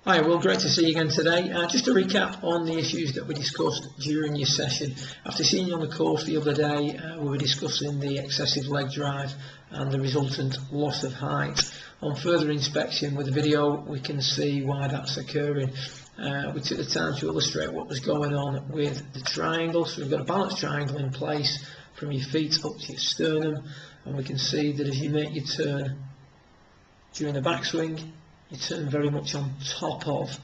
Hi, well, great to see you again today. Just a recap on the issues that we discussed during your session. After seeing you on the course the other day, we were discussing the excessive leg drive and the resultant loss of height. On further inspection with the video, we can see why that's occurring. We took the time to illustrate what was going on with the triangle. So we've got a balanced triangle in place from your feet up to your sternum, and we can see that as you make your turn during the backswing, you turn very much on top of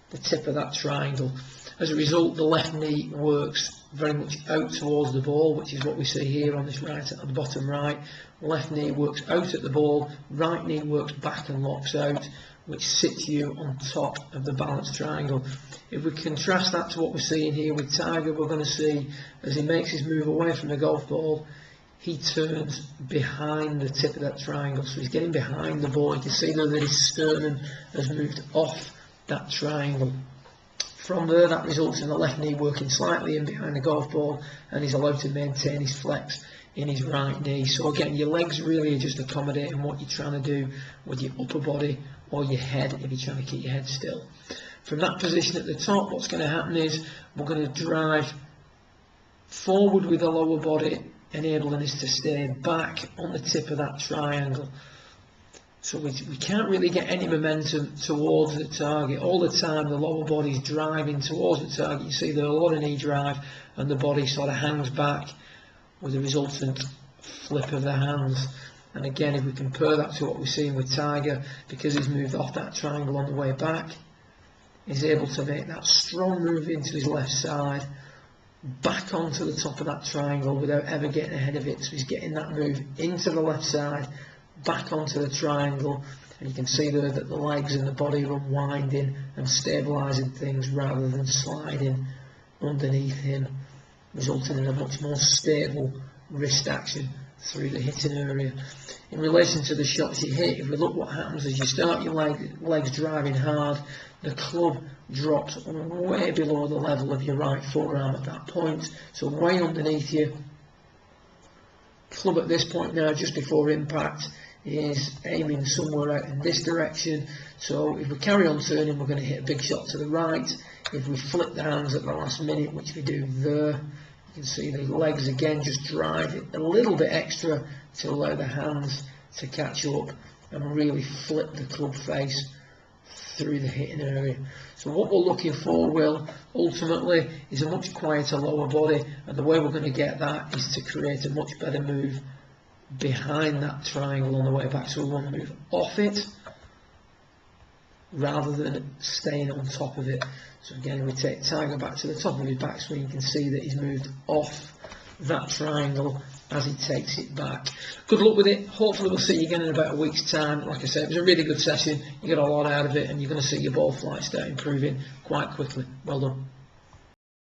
the tip of that triangle. As a result, the left knee works very much out towards the ball, which is what we see here on this right at the bottom right. Left knee works out at the ball, right knee works back and locks out, which sits you on top of the balanced triangle. If we contrast that to what we're seeing here with Tiger, we're going to see as he makes his move away from the golf ball, he turns behind the tip of that triangle, so he's getting behind the ball. You can see that his sternum has moved off that triangle. From there, that results in the left knee working slightly in behind the golf ball, and he's allowed to maintain his flex in his right knee. So again, your legs really are just accommodating what you're trying to do with your upper body or your head if you're trying to keep your head still. From that position at the top, what's going to happen is we're going to drive forward with the lower body, enabling us to stay back on the tip of that triangle. So we can't really get any momentum towards the target. All the time the lower body's driving towards the target. You see there's a lot of knee drive and the body sort of hangs back with the resultant flip of the hands. And again, if we compare that to what we're seeing with Tiger, because he's moved off that triangle on the way back, he's able to make that strong move into his left side, back onto the top of that triangle without ever getting ahead of it. So he's getting that move into the left side, back onto the triangle, and you can see there that the legs and the body are unwinding and stabilising things rather than sliding underneath him, resulting in a much more stable wrist action through the hitting area. In relation to the shots you hit, if we look what happens as you start your legs driving hard, the club drops way below the level of your right forearm at that point, so way underneath you. Club at this point now, just before impact, is aiming somewhere out in this direction. So if we carry on turning, we're going to hit a big shot to the right. If we flip the hands at the last minute, which we do there, you can see the legs again just drive it a little bit extra to allow the hands to catch up and really flip the club face through the hitting area. So what we're looking for, Will, ultimately is a much quieter lower body, and the way we're going to get that is to create a much better move behind that triangle on the way back. So we want to move off it rather than staying on top of it. So again, we take Tiger back to the top of his backswing. You can see that he's moved off that triangle as he takes it back. Good luck with it. Hopefully we'll see you again in about a week's time. Like I said, it was a really good session. You got a lot out of it, and you're going to see your ball flight start improving quite quickly. Well done.